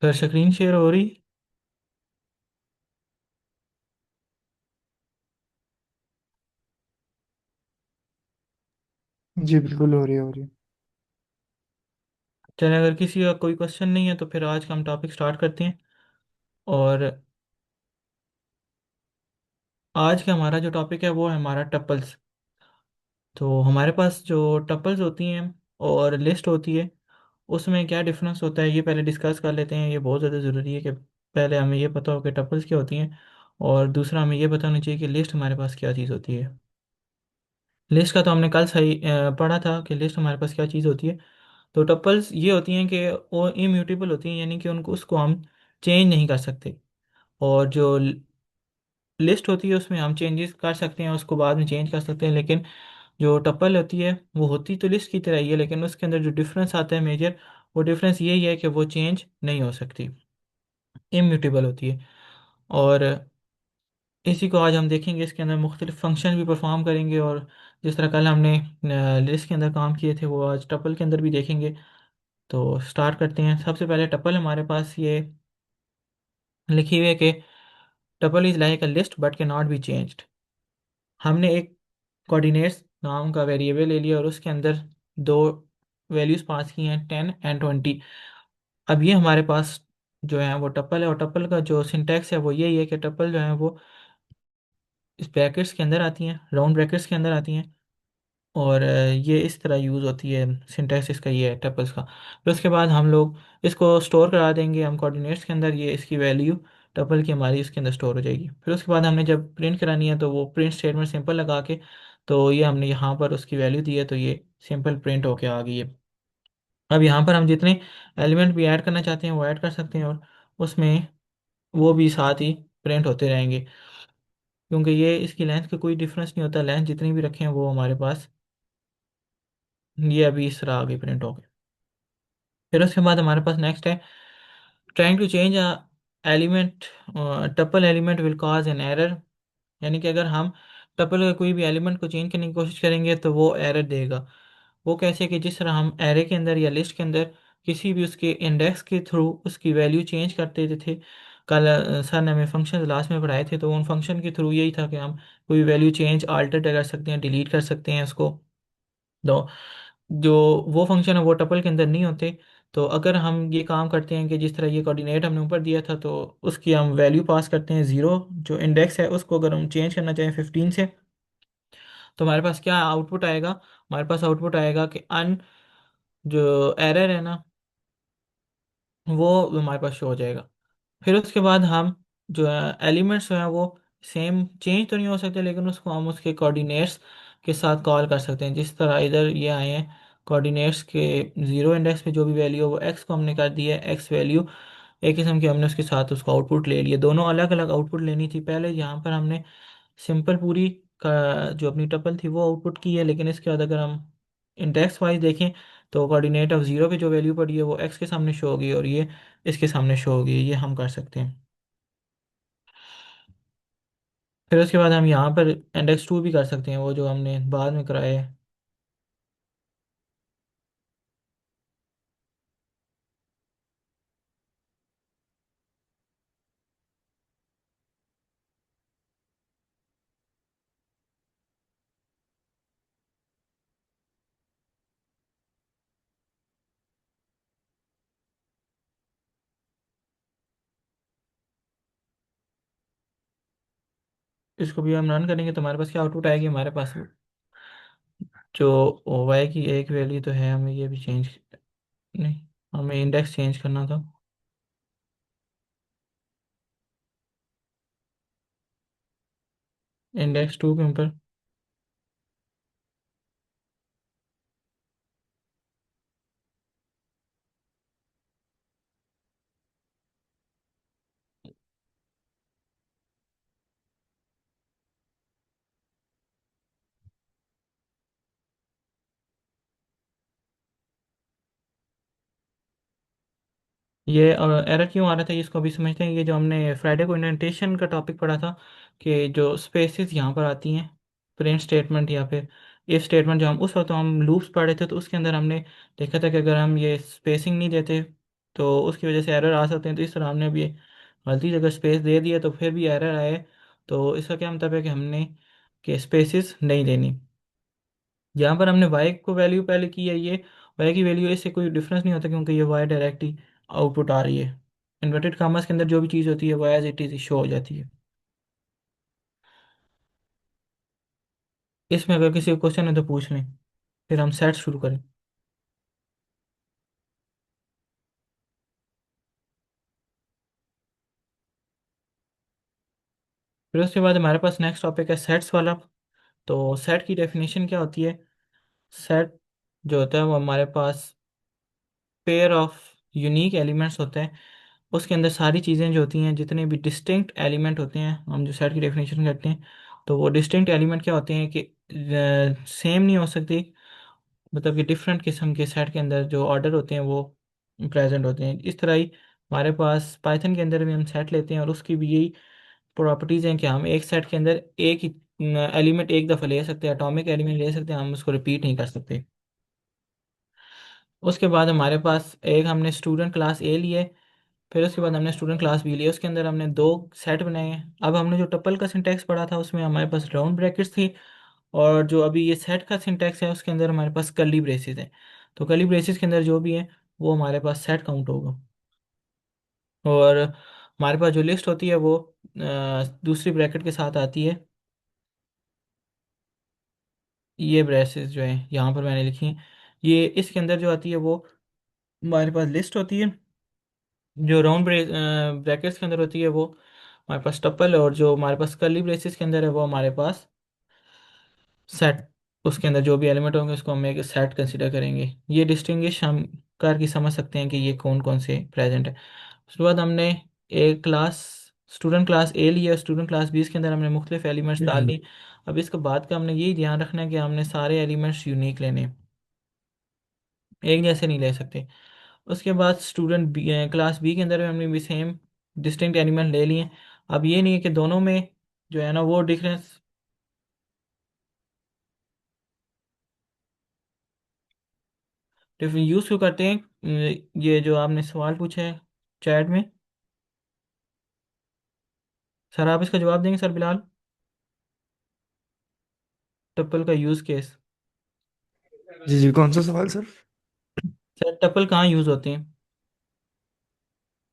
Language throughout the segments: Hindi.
फिर स्क्रीन शेयर हो रही। जी बिल्कुल हो रही है। चले, अगर किसी का कोई क्वेश्चन नहीं है तो फिर आज का हम टॉपिक स्टार्ट करते हैं। और आज का हमारा जो टॉपिक है वो है हमारा टपल्स। तो हमारे पास जो टपल्स होती हैं और लिस्ट होती है, उसमें क्या डिफरेंस होता है ये पहले डिस्कस कर लेते हैं। ये बहुत ज़्यादा ज़रूरी है कि पहले हमें ये पता हो कि टपल्स क्या होती हैं, और दूसरा हमें ये पता होना चाहिए कि लिस्ट हमारे पास क्या चीज़ होती है। लिस्ट का तो हमने कल सही पढ़ा था कि लिस्ट हमारे पास क्या चीज़ होती है। तो टपल्स ये होती हैं कि वो इम्यूटेबल होती हैं, यानी कि उनको उसको हम चेंज नहीं कर सकते। और जो लिस्ट होती है उसमें हम चेंजेस कर सकते हैं, उसको बाद में चेंज कर सकते हैं। लेकिन जो टपल होती है वो होती तो लिस्ट की तरह ही है, लेकिन उसके अंदर जो डिफरेंस आता है मेजर, वो डिफरेंस यही है कि वो चेंज नहीं हो सकती, इम्यूटेबल होती है। और इसी को आज हम देखेंगे, इसके अंदर मुख्तलिफ फंक्शन भी परफॉर्म करेंगे। और जिस तरह कल हमने लिस्ट के अंदर काम किए थे वो आज टपल के अंदर भी देखेंगे। तो स्टार्ट करते हैं। सबसे पहले टपल हमारे पास ये लिखी हुई है कि tuple is like a list but के नॉट बी चेंज्ड। हमने एक कोऑर्डिनेट्स नाम का वेरिएबल ले लिया और उसके अंदर दो वैल्यूज पास की हैं, 10 और 20। अब ये हमारे पास जो है वो टपल है, और टपल का जो सिंटैक्स है वो यही है कि टपल जो है वो इस ब्रैकेट्स के अंदर आती हैं, राउंड ब्रैकेट्स के अंदर आती हैं। और ये इस तरह यूज़ होती है। सिंटैक्स इसका ये है टपल्स का। फिर उसके बाद हम लोग इसको स्टोर करा देंगे हम कोऑर्डिनेट्स के अंदर, ये इसकी वैल्यू टपल की हमारी इसके अंदर स्टोर हो जाएगी। फिर उसके बाद हमने जब प्रिंट करानी है तो वो प्रिंट स्टेटमेंट सिंपल लगा के, तो ये हमने यहाँ पर उसकी वैल्यू दी है, तो ये सिंपल प्रिंट होके आ गई है। अब यहाँ पर हम जितने एलिमेंट भी ऐड करना चाहते हैं वो ऐड कर सकते हैं, और उसमें वो भी साथ ही प्रिंट होते रहेंगे, क्योंकि ये इसकी लेंथ का कोई डिफरेंस नहीं होता। लेंथ जितनी भी रखें वो हमारे पास ये अभी इस तरह आगे प्रिंट हो गए। फिर उसके बाद हमारे पास नेक्स्ट है trying to change a element, tuple element will cause an error. यानी कि अगर हम टपल का कोई भी एलिमेंट को चेंज करने की कोशिश करेंगे तो वो एरर देगा। वो कैसे कि जिस तरह हम एरे के अंदर या लिस्ट के अंदर किसी भी उसके इंडेक्स के थ्रू उसकी वैल्यू चेंज करते थे। कल सर ने हमें फंक्शन लास्ट में पढ़ाए थे, तो उन फंक्शन के थ्रू यही था कि हम कोई वैल्यू चेंज आल्टर कर सकते हैं, डिलीट कर सकते हैं उसको। तो जो वो फंक्शन है वो टपल के अंदर नहीं होते। तो अगर हम ये काम करते हैं कि जिस तरह ये कोऑर्डिनेट हमने ऊपर दिया था, तो उसकी हम वैल्यू पास करते हैं 0, जो इंडेक्स है उसको अगर हम चेंज करना चाहें 15 से, तो हमारे पास क्या आउटपुट आएगा? हमारे पास आउटपुट आएगा कि अन जो एरर है ना, वो हमारे पास शो हो जाएगा। फिर उसके बाद हम जो एलिमेंट्स हैं वो सेम चेंज तो नहीं हो सकते, लेकिन उसको हम उसके कोऑर्डिनेट्स के साथ कॉल कर सकते हैं। जिस तरह इधर ये आए हैं कोऑर्डिनेट्स के 0 इंडेक्स पे जो भी वैल्यू हो वो एक्स को हमने कर दिया है एक्स वैल्यू, एक किस्म की हमने उसके साथ उसको आउटपुट ले लिया। दोनों अलग अलग आउटपुट लेनी थी पहले। यहाँ पर हमने सिंपल पूरी का जो अपनी टपल थी वो आउटपुट की है, लेकिन इसके बाद अगर हम इंडेक्स वाइज देखें तो कोऑर्डिनेट ऑफ 0 पे जो वैल्यू पड़ी है वो एक्स के सामने शो होगी, और ये इसके सामने शो होगी। ये हम कर सकते हैं। फिर उसके बाद हम यहाँ पर इंडेक्स 2 भी कर सकते हैं, वो जो हमने बाद में कराया है। इसको भी हम रन करेंगे तो हमारे पास क्या आउटपुट आएगी? हमारे पास जो वाई की एक वैल्यू तो है, हमें ये भी चेंज नहीं, हमें इंडेक्स चेंज करना था। इंडेक्स 2 के ऊपर ये एरर क्यों आ रहा था इसको अभी समझते हैं। ये जो हमने फ्राइडे को इंडेंटेशन का टॉपिक पढ़ा था, कि जो स्पेसेस यहाँ पर आती हैं प्रिंट स्टेटमेंट या फिर इफ स्टेटमेंट, जो हम उस वक्त हम लूप्स पढ़ रहे थे, तो उसके अंदर हमने देखा था कि अगर हम ये स्पेसिंग नहीं देते तो उसकी वजह से एरर आ सकते हैं। तो इस तरह हमने भी गलती से अगर स्पेस दे दिया तो फिर भी एरर आए, तो इसका क्या मतलब है कि हमने कि स्पेसिस नहीं देनी। यहाँ पर हमने वाई को वैल्यू पहले की है, ये वाई की वैल्यू, इससे कोई डिफरेंस नहीं होता क्योंकि ये वाई डायरेक्ट ही आउटपुट आ रही है। इन्वर्टेड कामर्स के अंदर जो भी चीज़ होती है वो एज इट इज़ शो हो जाती है। इसमें अगर किसी को क्वेश्चन है तो पूछ लें, फिर हम सेट शुरू करें। फिर उसके बाद हमारे पास नेक्स्ट टॉपिक है सेट्स वाला। तो सेट की डेफिनेशन क्या होती है? सेट जो होता है वो हमारे पास पेयर ऑफ यूनिक एलिमेंट्स होते हैं। उसके अंदर सारी चीज़ें जो होती हैं, जितने भी डिस्टिंक्ट एलिमेंट होते हैं, हम जो सेट की डेफिनेशन करते हैं, तो वो डिस्टिंक्ट एलिमेंट क्या होते हैं कि सेम नहीं हो सकती। मतलब कि डिफरेंट किस्म के सेट के अंदर जो ऑर्डर होते हैं वो प्रेजेंट होते हैं। इस तरह ही हमारे पास पाइथन के अंदर भी हम सेट लेते हैं और उसकी भी यही प्रॉपर्टीज़ हैं कि हम एक सेट के अंदर एक ही एलिमेंट एक दफ़ा ले सकते हैं, एटॉमिक एलिमेंट ले सकते हैं, हम उसको रिपीट नहीं कर सकते। उसके बाद हमारे पास एक हमने स्टूडेंट क्लास ए लिए, फिर उसके बाद हमने स्टूडेंट क्लास बी लिए, उसके अंदर हमने दो सेट बनाए हैं। अब हमने जो टपल का सिंटैक्स पढ़ा था उसमें हमारे पास राउंड ब्रैकेट्स थी, और जो अभी ये सेट का सिंटैक्स है उसके अंदर हमारे पास कर्ली ब्रेसेस है। तो कर्ली ब्रेसेस के अंदर जो भी है वो हमारे पास सेट काउंट होगा। और हमारे पास जो लिस्ट होती है वो दूसरी ब्रैकेट के साथ आती है। ये ब्रेसेस जो है यहाँ पर मैंने लिखी हैं, ये इसके अंदर जो आती है वो हमारे पास लिस्ट होती है। जो राउंड ब्रैकेट्स के अंदर होती है वो हमारे पास टपल है, और जो हमारे पास कर्ली ब्रेसेस के अंदर है वो हमारे पास सेट। उसके अंदर जो भी एलिमेंट होंगे उसको हम एक सेट कंसिडर करेंगे। ये डिस्टिंग्विश हम करके समझ सकते हैं कि ये कौन कौन से प्रेजेंट है। उसके बाद हमने एक क्लास स्टूडेंट क्लास ए लिया, स्टूडेंट क्लास बी के अंदर हमने मुख्तलिफ एलिमेंट्स डाल दी। अब इसके बाद का हमने यही ध्यान रखना है कि हमने सारे एलिमेंट्स यूनिक लेने हैं, एक जैसे नहीं ले सकते। उसके बाद स्टूडेंट बी क्लास बी के अंदर भी हमने भी सेम डिस्टिंक्ट एलिमेंट ले लिए। अब ये नहीं है कि दोनों में जो है ना वो डिफरेंस डिफरेंस यूज़ क्यों करते हैं। ये जो आपने सवाल पूछा है चैट में, सर आप इसका जवाब देंगे सर बिलाल? टप्पल का यूज़ केस। जी जी, कौन सा सवाल सर? सर टप्पल कहाँ यूज़ होते हैं?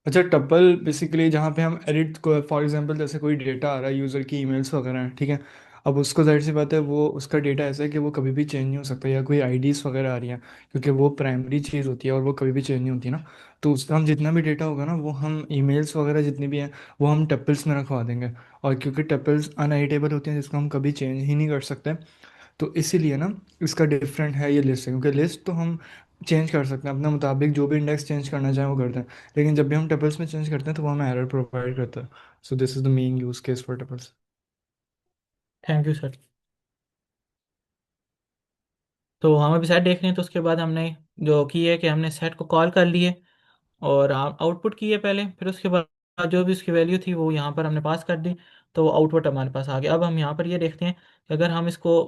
अच्छा, टपल बेसिकली जहाँ पे हम एडिट को, फॉर एग्जांपल जैसे कोई डेटा आ रहा है, यूज़र की ईमेल्स वगैरह हैं, ठीक है। अब उसको जाहिर सी बात है, वो उसका डेटा ऐसा है कि वो कभी भी चेंज नहीं हो सकता, या कोई आईडीज़ वगैरह आ रही हैं, क्योंकि वो प्राइमरी चीज़ होती है और वो कभी भी चेंज नहीं होती ना। तो उसका हम जितना भी डेटा होगा ना, वो हम ईमेल्स वगैरह जितनी भी हैं वो हम टपल्स में रखवा देंगे। और क्योंकि टपल्स अनएडिटेबल होती हैं, जिसको हम कभी चेंज ही नहीं कर सकते, तो इसीलिए ना इसका डिफरेंट है ये लिस्ट है। क्योंकि लिस्ट तो हम चेंज कर सकते हैं अपने मुताबिक, जो भी इंडेक्स चेंज करना चाहें वो करते हैं। लेकिन जब भी हम टपल्स में चेंज करते हैं तो वो हमें एरर प्रोवाइड करता है। So this is the main use case for tuples. Thank you sir. तो हम अभी सेट देख रहे हैं, तो उसके बाद हमने जो की है कि हमने सेट को कॉल कर लिए और आउटपुट की है पहले, फिर उसके बाद जो भी उसकी वैल्यू थी वो यहाँ पर हमने पास कर दी, तो वो आउटपुट हमारे पास आ गया। अब हम यहाँ पर ये देखते हैं कि अगर हम इसको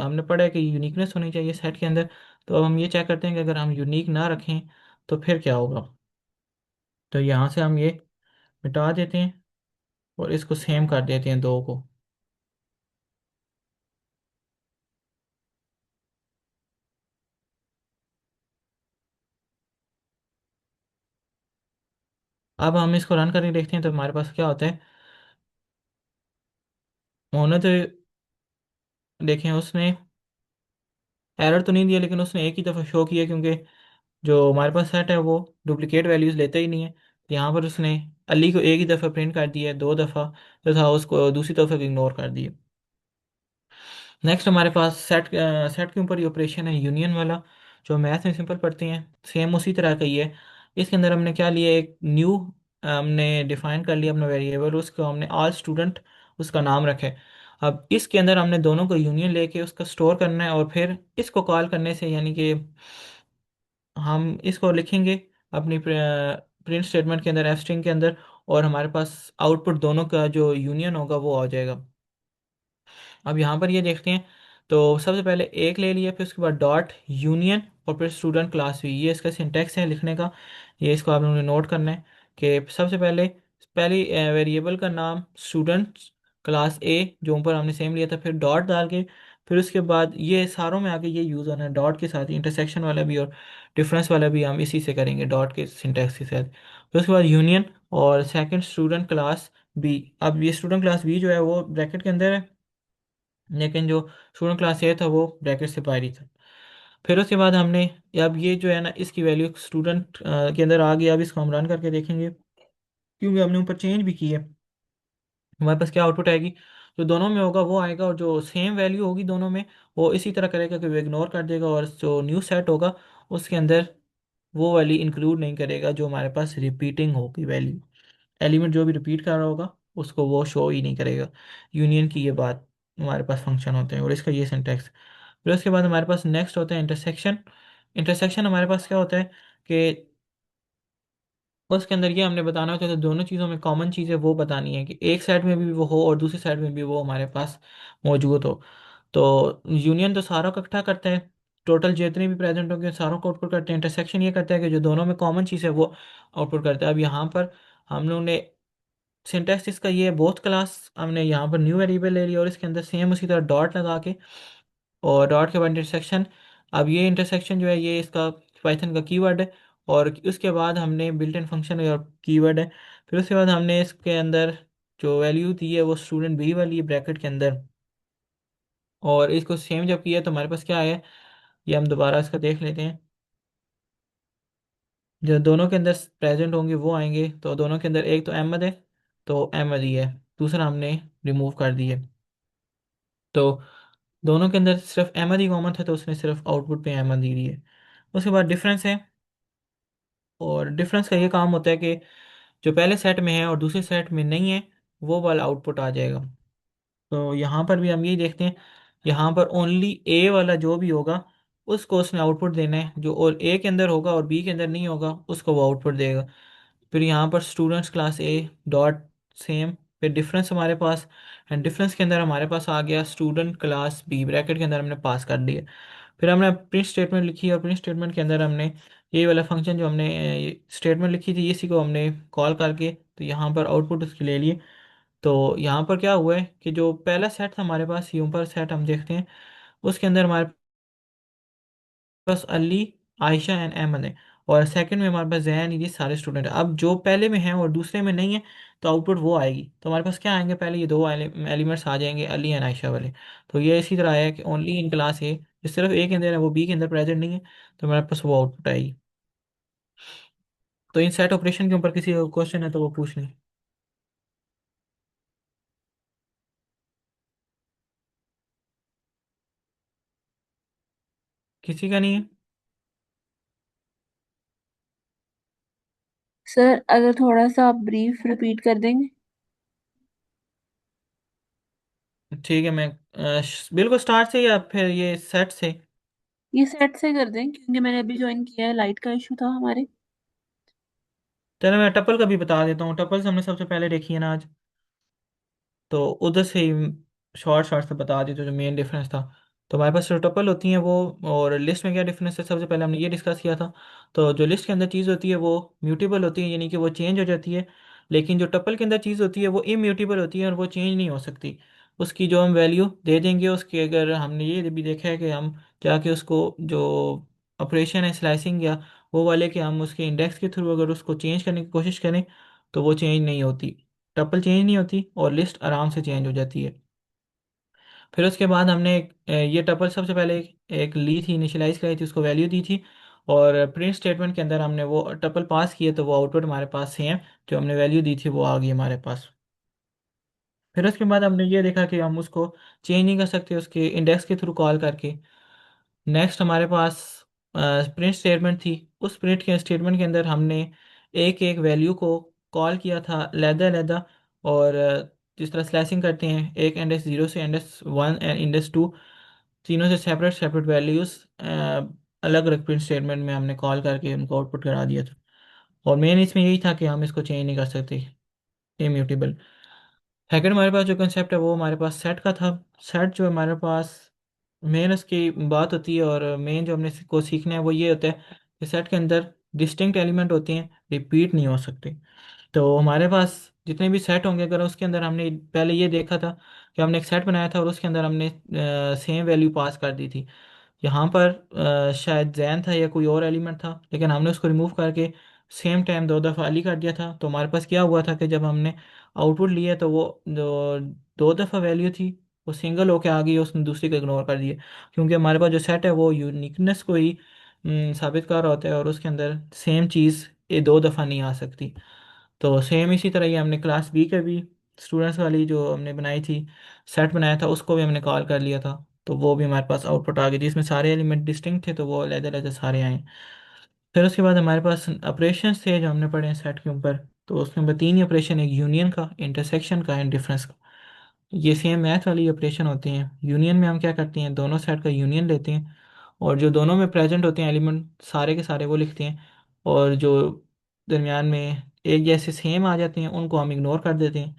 हमने पढ़ा है कि यूनिकनेस होनी चाहिए सेट के अंदर, तो अब हम ये चेक करते हैं कि अगर हम यूनिक ना रखें तो फिर क्या होगा। तो यहाँ से हम ये मिटा देते हैं और इसको सेम कर देते हैं दो को। अब हम इसको रन करके देखते हैं तो हमारे पास क्या होता है। उन्होंने तो देखें उसने एरर तो नहीं दिया, लेकिन उसने एक ही दफ़ा शो किया, क्योंकि जो हमारे पास सेट है वो डुप्लीकेट वैल्यूज़ लेता ही नहीं है। यहाँ पर उसने अली को एक ही दफ़ा प्रिंट कर दिया है, दो दफ़ा जो था उसको दूसरी दफ़ा इग्नोर कर दिया। नेक्स्ट हमारे पास सेट के ऊपर ये ऑपरेशन है यूनियन वाला, जो मैथ में सिंपल पढ़ते हैं, सेम उसी तरह का ही है। इसके अंदर हमने क्या लिया, एक न्यू हमने डिफाइन कर लिया अपना वेरिएबल, उसको हमने ऑल स्टूडेंट उसका नाम रखा है। अब इसके अंदर हमने दोनों को यूनियन लेके उसका स्टोर करना है, और फिर इसको कॉल करने से यानी कि हम इसको लिखेंगे अपनी प्रिंट स्टेटमेंट के अंदर, एफ स्ट्रिंग के अंदर, और हमारे पास आउटपुट दोनों का जो यूनियन होगा वो आ जाएगा। अब यहाँ पर ये देखते हैं, तो सबसे पहले एक ले लिया, फिर उसके बाद डॉट यूनियन और फिर स्टूडेंट क्लास भी, ये इसका सिंटैक्स है लिखने का। ये इसको आप लोगों ने नोट करना है कि सबसे पहले पहली वेरिएबल का नाम स्टूडेंट क्लास ए जो ऊपर हमने सेम लिया था, फिर डॉट डाल के, फिर उसके बाद ये सारों में आगे ये यूज़ होना है डॉट के साथ, इंटरसेक्शन वाला भी और डिफरेंस वाला भी हम इसी से करेंगे डॉट के सिंटैक्स के साथ। फिर उसके बाद यूनियन और सेकंड स्टूडेंट क्लास बी। अब ये स्टूडेंट क्लास बी जो है वो ब्रैकेट के अंदर है, लेकिन जो स्टूडेंट क्लास ए था वो ब्रैकेट से बाहर ही था। फिर उसके बाद हमने, अब ये जो है ना इसकी वैल्यू स्टूडेंट के अंदर आ गई। अब इसको हम रन करके देखेंगे, क्योंकि हमने ऊपर चेंज भी की है, हमारे पास क्या आउटपुट आएगी, जो दोनों में होगा वो आएगा, और जो सेम वैल्यू होगी दोनों में वो इसी तरह करेगा कि वो इग्नोर कर देगा, और जो न्यू सेट होगा उसके अंदर वो वाली इंक्लूड नहीं करेगा जो हमारे पास रिपीटिंग होगी वैल्यू। एलिमेंट जो भी रिपीट कर रहा होगा उसको वो शो ही नहीं करेगा। यूनियन की ये बात हमारे पास फंक्शन होते हैं और इसका ये सिंटैक्स। फिर उसके बाद हमारे पास नेक्स्ट होता है इंटरसेक्शन। इंटरसेक्शन हमारे पास क्या होता है कि उसके अंदर ये हमने बताना होता है तो दोनों चीज़ों में कॉमन चीज़ है वो बतानी है कि एक साइड में भी वो हो और दूसरी साइड में भी वो हमारे पास मौजूद हो। तो यूनियन तो सारों को इकट्ठा करता है, टोटल जितने भी प्रेजेंट होंगे सारों को आउटपुट करते हैं। इंटरसेक्शन ये करता है कि जो दोनों में कॉमन चीज़ है वो आउटपुट करता है। अब यहाँ पर हम लोग ने सिंटैक्स इसका ये है, बोथ क्लास हमने यहाँ पर न्यू वेरिएबल ले लिया और इसके अंदर सेम उसी तरह डॉट लगा के, और डॉट के बाद इंटरसेक्शन। अब ये इंटरसेक्शन जो है ये इसका पाइथन का कीवर्ड है, और उसके बाद हमने बिल्ट इन फंक्शन और कीवर्ड है। फिर उसके बाद हमने इसके अंदर जो वैल्यू दी है वो स्टूडेंट बी वाली है ब्रैकेट के अंदर, और इसको सेम जब किया तो हमारे पास क्या आया, ये हम दोबारा इसका देख लेते हैं। जो दोनों के अंदर प्रेजेंट होंगे वो आएंगे, तो दोनों के अंदर एक तो अहमद है, तो अहमद ही है, दूसरा हमने रिमूव कर दिया। तो दोनों के अंदर सिर्फ अहमद ही कॉमन था तो उसने सिर्फ आउटपुट पे अहमद ही दी है। उसके बाद डिफरेंस है, और डिफरेंस का ये काम होता है कि जो पहले सेट में है और दूसरे सेट में नहीं है वो वाला आउटपुट आ जाएगा। तो यहाँ पर भी हम यही देखते हैं, यहाँ पर ओनली ए वाला जो भी होगा उसको उसने आउटपुट देना है, जो और ए के अंदर होगा और बी के अंदर नहीं होगा उसको वो आउटपुट देगा। फिर यहाँ पर स्टूडेंट्स क्लास ए डॉट सेम, फिर डिफरेंस हमारे पास, एंड डिफरेंस के अंदर हमारे पास आ गया स्टूडेंट क्लास बी ब्रैकेट के अंदर हमने पास कर दिया। फिर हमने प्रिंट स्टेटमेंट लिखी और प्रिंट स्टेटमेंट के अंदर हमने ये वाला फंक्शन जो हमने स्टेटमेंट लिखी थी इसी को हमने कॉल करके तो यहाँ पर आउटपुट उसके ले लिए। तो यहाँ पर क्या हुआ है कि जो पहला सेट था हमारे पास, ये ऊपर सेट हम देखते हैं, उसके अंदर हमारे पास अली, आयशा एंड अहमद है, और सेकंड में हमारे पास जैन, ये सारे स्टूडेंट है। अब जो पहले में है और दूसरे में नहीं है तो आउटपुट वो आएगी। तो हमारे पास क्या आएंगे, पहले ये दो एलिमेंट्स आ जाएंगे अली एंड आयशा वाले। तो ये इसी तरह आया है कि ओनली इन क्लास ए, जो सिर्फ ए के अंदर है वो बी के अंदर प्रेजेंट नहीं है, तो हमारे पास वो आउटपुट आएगी। तो इन सेट ऑपरेशन के ऊपर किसी क्वेश्चन है तो वो पूछ लें। किसी का नहीं है? सर अगर थोड़ा सा आप ब्रीफ रिपीट कर देंगे। ठीक है, मैं बिल्कुल स्टार्ट से या फिर ये सेट से? ये सेट से कर दें क्योंकि मैंने अभी ज्वाइन किया है, लाइट का इशू था हमारे। चलो मैं टपल का भी बता देता हूँ, टपल्स हमने सबसे पहले देखी है ना आज, तो उधर से ही शॉर्ट शॉर्ट से बता दी तो जो मेन डिफरेंस था। तो हमारे पास जो टपल होती हैं वो, और लिस्ट में क्या डिफरेंस है सबसे पहले हमने ये डिस्कस किया था। तो जो लिस्ट के अंदर चीज़ होती है वो म्यूटेबल होती है, यानी कि वो चेंज हो जाती है, लेकिन जो टपल के अंदर चीज़ होती है वो इम्यूटेबल होती है और वो चेंज नहीं हो सकती। उसकी जो हम वैल्यू दे देंगे उसकी, अगर हमने ये भी देखा है कि हम जाके उसको जो ऑपरेशन है स्लाइसिंग या वो वाले कि हम उसके इंडेक्स के थ्रू अगर उसको चेंज करने की कोशिश करें तो वो चेंज नहीं होती, टपल चेंज नहीं होती और लिस्ट आराम से चेंज हो जाती है। फिर उसके बाद हमने ये टपल सबसे पहले एक ली थी, इनिशियलाइज कराई थी, उसको वैल्यू दी थी, और प्रिंट स्टेटमेंट के अंदर हमने वो टपल पास किए तो वो आउटपुट हमारे पास सेम जो हमने वैल्यू दी थी वो आ गई हमारे पास। फिर उसके बाद हमने ये देखा कि हम उसको चेंज नहीं कर सकते उसके इंडेक्स के थ्रू कॉल करके। नेक्स्ट हमारे पास प्रिंट स्टेटमेंट थी, उस प्रिंट के स्टेटमेंट के अंदर हमने एक एक वैल्यू को कॉल किया था लैदा लैदा, और जिस तरह स्लैशिंग करते हैं एक इंडेक्स जीरो से index one and index two, तीनों से सेपरेट सेपरेट वैल्यूज़ अलग अलग प्रिंट स्टेटमेंट में हमने कॉल करके उनको आउटपुट करा दिया था। और मेन इसमें यही था कि हम इसको चेंज नहीं कर सकते, इम्यूटेबल। सेकंड हमारे पास जो कंसेप्ट है वो हमारे पास सेट का था। सेट जो हमारे पास मेन उसकी बात होती है और मेन जो हमने को सीखना है वो ये होता है कि सेट के अंदर डिस्टिंक्ट एलिमेंट होते हैं, रिपीट नहीं हो सकते। तो हमारे पास जितने भी सेट होंगे, अगर उसके अंदर हमने पहले ये देखा था कि हमने एक सेट बनाया था और उसके अंदर हमने सेम वैल्यू पास कर दी थी। यहाँ पर शायद जैन था या कोई और एलिमेंट था, लेकिन हमने उसको रिमूव करके सेम टाइम दो दफ़ा अली कर दिया था। तो हमारे पास क्या हुआ था कि जब हमने आउटपुट लिया तो वो जो दो दफ़ा वैल्यू थी वो सिंगल होके आ गई, उसने दूसरी को इग्नोर कर दिया। क्योंकि हमारे पास जो सेट है वो यूनिकनेस को ही साबित कर रहा होता है, और उसके अंदर सेम चीज़ ये दो दफ़ा नहीं आ सकती। तो सेम इसी तरह ही हमने क्लास बी के भी स्टूडेंट्स वाली जो हमने बनाई थी, सेट बनाया था, उसको भी हमने कॉल कर लिया था। तो वो भी हमारे पास आउटपुट आ गई, जिसमें सारे एलिमेंट डिस्टिंक्ट थे, तो वो अलग-अलग सारे आए। फिर उसके बाद हमारे पास ऑपरेशन थे जो हमने पढ़े हैं सेट के ऊपर। तो उसके ऊपर तीन ही ऑपरेशन, एक यूनियन का, इंटरसेक्शन का एंड डिफरेंस का। ये सेम मैथ वाली ऑपरेशन होते हैं। यूनियन में हम क्या करते हैं, दोनों सेट का यूनियन लेते हैं, और जो दोनों में प्रेजेंट होते हैं एलिमेंट सारे के सारे वो लिखते हैं, और जो दरमियान में एक जैसे सेम आ जाते हैं उनको हम इग्नोर कर देते हैं,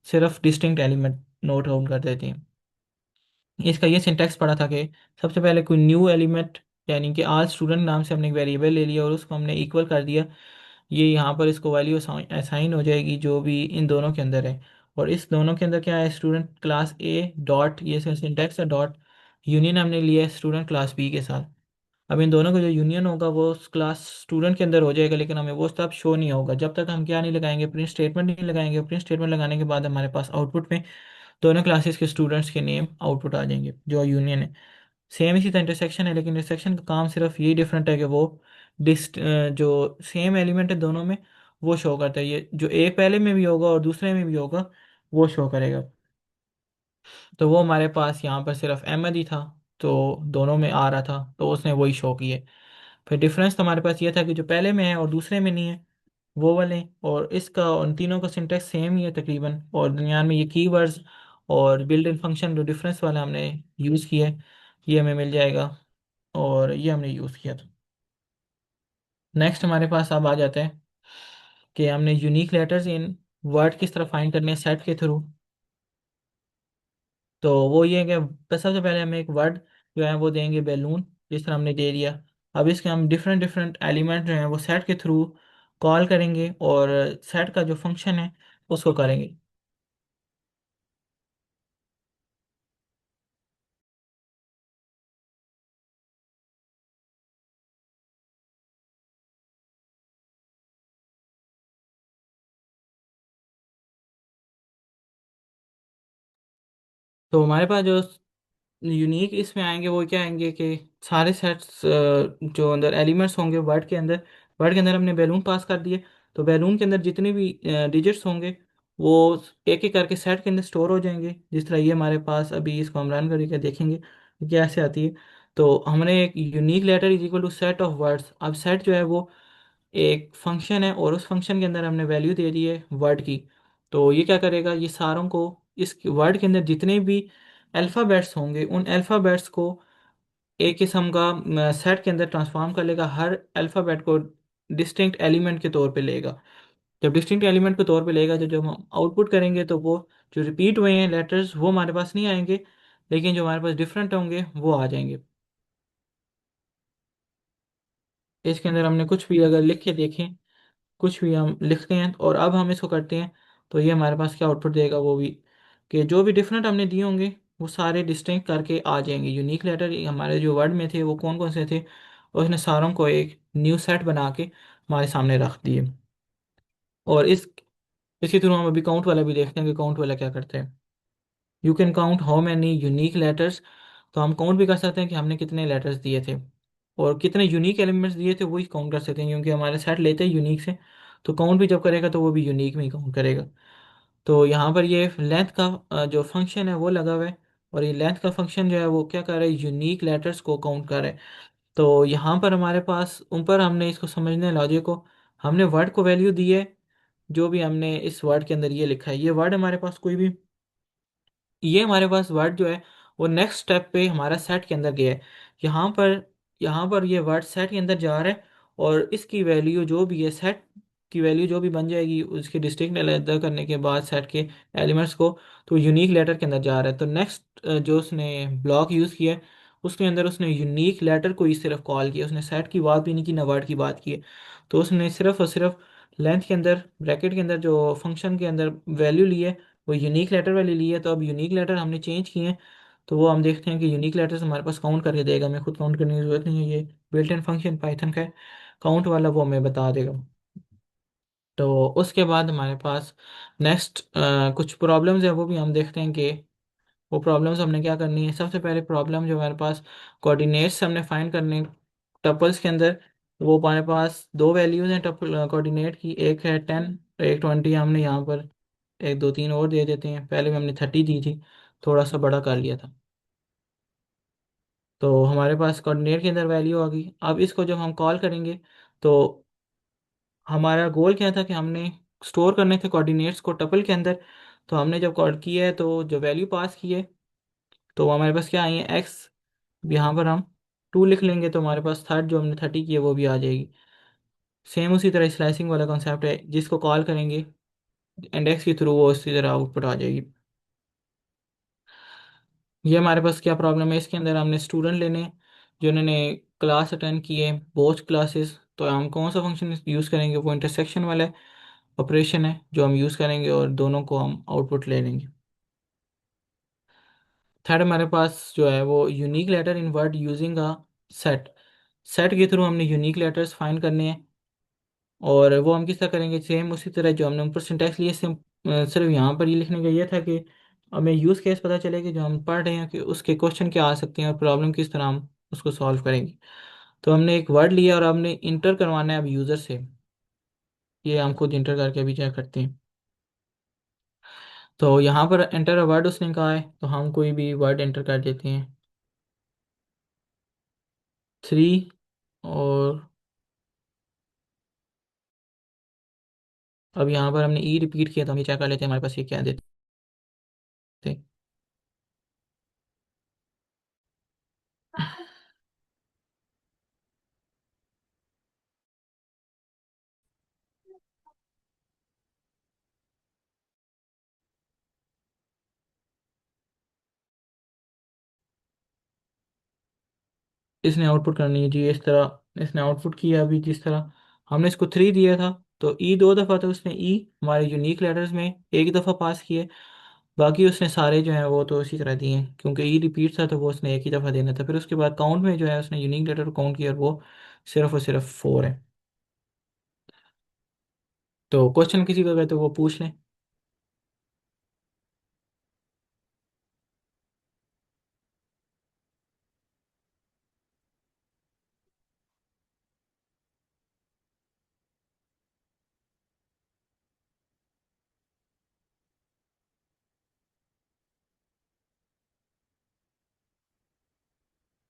सिर्फ डिस्टिंक्ट एलिमेंट नोट डाउन कर देते हैं। इसका ये सिंटैक्स पढ़ा था कि सबसे पहले कोई न्यू एलिमेंट, यानी कि आज स्टूडेंट नाम से हमने एक वेरिएबल ले लिया और उसको हमने इक्वल कर दिया। ये यहाँ पर इसको वैल्यू असाइन हो जाएगी जो भी इन दोनों के अंदर है। और इस दोनों के अंदर क्या है, स्टूडेंट क्लास ए डॉट, ये सिंटैक्स है डॉट, यूनियन हमने लिया है स्टूडेंट क्लास बी के साथ। अब इन दोनों का जो यूनियन होगा वो उस क्लास स्टूडेंट के अंदर हो जाएगा, लेकिन हमें वो तब शो नहीं होगा जब तक हम क्या नहीं लगाएंगे, प्रिंट स्टेटमेंट नहीं लगाएंगे। प्रिंट स्टेटमेंट लगाने के बाद हमारे पास आउटपुट में दोनों क्लासेस के स्टूडेंट्स के नेम आउटपुट आ जाएंगे जो यूनियन है। सेम इसी तरह इंटरसेक्शन है, लेकिन इंटरसेक्शन का काम सिर्फ यही डिफरेंट है कि वो जो सेम एलिमेंट है दोनों में वो शो करता है। ये जो एक पहले में भी होगा और दूसरे में भी होगा वो शो करेगा। तो वो हमारे पास यहाँ पर सिर्फ अहमद ही था, तो दोनों में आ रहा था तो उसने वही शो किए। फिर डिफरेंस तो हमारे पास ये था कि जो पहले में है और दूसरे में नहीं है वो वाले, और इसका उन तीनों का सिंटेक्स सेम ही है तकरीबन, और दरमियान में ये कीवर्ड्स और बिल्ट इन फंक्शन जो डिफरेंस वाला हमने यूज़ किया है ये हमें मिल जाएगा, और ये हमने यूज़ किया था। नेक्स्ट हमारे पास अब आ जाता है कि हमने यूनिक लेटर्स इन वर्ड किस तरह फाइंड करने हैं सेट के थ्रू। तो वो ये है कि बस सबसे पहले हमें एक वर्ड जो है वो देंगे बैलून, जिस तरह हमने दे दिया। अब इसके हम डिफरेंट डिफरेंट एलिमेंट जो हैं वो सेट के थ्रू कॉल करेंगे, और सेट का जो फंक्शन है उसको करेंगे। तो हमारे पास जो यूनिक इसमें आएंगे वो क्या आएंगे कि सारे सेट्स जो अंदर एलिमेंट्स होंगे वर्ड के अंदर हमने बैलून पास कर दिए। तो बैलून के अंदर जितने भी डिजिट्स होंगे वो एक एक करके सेट के अंदर स्टोर हो जाएंगे। जिस तरह ये हमारे पास अभी इसको हम रन करके देखेंगे कि कैसे आती है। तो हमने एक unique letter is equal to set of words. अब सेट जो है वो एक फंक्शन है, और उस फंक्शन के अंदर हमने वैल्यू दे दी है वर्ड की। तो ये क्या करेगा, ये सारों को, इस वर्ड के अंदर जितने भी अल्फ़ाबेट्स होंगे उन अल्फ़ाबेट्स को एक किस्म का सेट के अंदर ट्रांसफॉर्म कर लेगा, हर अल्फ़ाबेट को डिस्टिंक्ट एलिमेंट के तौर पे लेगा। जब डिस्टिंक्ट एलिमेंट के तौर पे लेगा तो जब हम आउटपुट करेंगे तो वो जो रिपीट हुए हैं लेटर्स वो हमारे पास नहीं आएंगे, लेकिन जो हमारे पास डिफरेंट होंगे वो आ जाएंगे। इसके अंदर हमने कुछ भी अगर लिख के देखें, कुछ भी हम लिखते हैं और अब हम इसको करते हैं, तो ये हमारे पास क्या आउटपुट देगा, वो भी कि जो भी डिफरेंट हमने दिए होंगे वो सारे डिस्टिंक्ट करके आ जाएंगे। यूनिक लेटर हमारे जो वर्ड में थे वो कौन कौन से थे, और उसने सारों को एक न्यू सेट बना के हमारे सामने रख दिए। और इसके थ्रू हम अभी काउंट वाला भी देखते हैं कि काउंट वाला क्या करते हैं। You can count how many unique letters. तो हम काउंट भी कर सकते हैं कि हमने कितने लेटर्स दिए थे, और कितने यूनिक एलिमेंट्स दिए थे वही काउंट कर सकते हैं, क्योंकि हमारे सेट लेते हैं यूनिक से। तो काउंट भी जब करेगा तो वो भी यूनिक में ही काउंट करेगा। तो यहाँ पर ये लेंथ का जो फंक्शन है वो लगा हुआ है, और ये लेंथ का फंक्शन जो है वो क्या कर रहा है, यूनिक लेटर्स को काउंट कर रहा है। तो यहाँ पर हमारे पास ऊपर हमने इसको समझने लॉजिक को, हमने वर्ड को वैल्यू दी है। जो भी हमने इस वर्ड के अंदर ये लिखा है, ये वर्ड हमारे पास कोई भी, ये हमारे पास वर्ड जो है वो नेक्स्ट स्टेप पे हमारा सेट के अंदर गया है। यहाँ पर यहाँ पर ये वर्ड सेट के अंदर जा रहा है, और इसकी वैल्यू जो भी है, सेट की वैल्यू जो भी बन जाएगी उसके डिस्टिंक्ट अलग करने के बाद सेट के एलिमेंट्स को, तो यूनिक लेटर के अंदर जा रहा है। तो नेक्स्ट जो उसने ब्लॉक यूज़ किया है उसके अंदर उसने यूनिक लेटर को ही सिर्फ कॉल किया, उसने सेट की बात भी नहीं की, ना वर्ड की बात की है। तो उसने सिर्फ और सिर्फ लेंथ के अंदर, ब्रैकेट के अंदर जो फंक्शन के अंदर वैल्यू ली है वो यूनिक लेटर वाली ली है। तो अब यूनिक लेटर हमने चेंज किए हैं, तो वो हम देखते हैं कि यूनिक लेटर्स हमारे पास काउंट करके देगा, हमें खुद काउंट करने की जरूरत नहीं है, ये बिल्ट इन फंक्शन पाइथन का है काउंट वाला, वो हमें बता देगा। तो उसके बाद हमारे पास नेक्स्ट कुछ प्रॉब्लम्स है, वो भी हम देखते हैं कि वो प्रॉब्लम्स हमने क्या करनी है। सबसे पहले प्रॉब्लम जो हमारे पास कोऑर्डिनेट्स हमने फाइंड करने टपल्स के अंदर, वो हमारे पास दो वैल्यूज हैं टपल कोऑर्डिनेट की, एक है 10, एक 20। हमने यहाँ पर एक दो तीन और दे देते हैं, पहले भी हमने 30 दी थी, थोड़ा सा बड़ा कर लिया था। तो हमारे पास कोऑर्डिनेट के अंदर वैल्यू आ गई। अब इसको जब हम कॉल करेंगे तो हमारा गोल क्या था कि हमने स्टोर करने थे कोऑर्डिनेट्स को टपल के अंदर। तो हमने जब कॉल किया है तो जो वैल्यू पास की है तो हमारे पास क्या आई है, एक्स। यहाँ पर हम 2 लिख लेंगे तो हमारे पास थर्ड जो हमने 30 की है वो भी आ जाएगी। सेम उसी तरह स्लाइसिंग वाला कॉन्सेप्ट है, जिसको कॉल करेंगे इंडेक्स के थ्रू वो उसी तरह आउटपुट आ जाएगी। ये हमारे पास क्या प्रॉब्लम है, इसके अंदर हमने स्टूडेंट लेने हैं जिन्होंने क्लास अटेंड किए, बोथ क्लासेस। तो हम कौन सा फंक्शन यूज़ करेंगे, वो इंटरसेक्शन वाला ऑपरेशन है जो हम यूज़ करेंगे और दोनों को हम आउटपुट ले लेंगे। थर्ड हमारे पास जो है वो unique letter in word using a set. Set के थ्रू हमने यूनिक लेटर्स फाइंड करने हैं, और वो हम किस तरह करेंगे, सेम उसी तरह जो हमने ऊपर सिंटैक्स लिए, सेम। सिर्फ यहाँ पर ये लिखने का ये था कि हमें यूज़ केस पता चले कि जो हम पढ़ रहे हैं कि उसके क्वेश्चन क्या आ सकते हैं और प्रॉब्लम किस तरह हम उसको सॉल्व करेंगे। तो हमने एक वर्ड लिया और हमने इंटर करवाना है अब यूज़र से, ये हम खुद इंटर करके अभी चेक करते हैं। तो यहाँ पर एंटर अ वर्ड उसने कहा है, तो हम कोई भी वर्ड एंटर कर देते हैं, 3। और अब यहाँ पर हमने ई रिपीट किया, तो हम ये चेक कर लेते हैं हमारे पास ये क्या देते हैं। इसने आउटपुट करनी है जी इस तरह, इसने आउटपुट किया अभी जिस तरह हमने इसको 3 दिया था। तो ई दो दफ़ा, तो उसने ई हमारे यूनिक लेटर्स में एक दफ़ा पास किए, बाकी उसने सारे जो हैं वो तो इसी तरह दिए हैं, क्योंकि ई रिपीट था तो वो उसने एक ही दफ़ा देना था। फिर उसके बाद काउंट में जो है उसने यूनिक लेटर को काउंट किया और वो सिर्फ और सिर्फ 4 है। तो क्वेश्चन किसी का गए तो वो पूछ लें।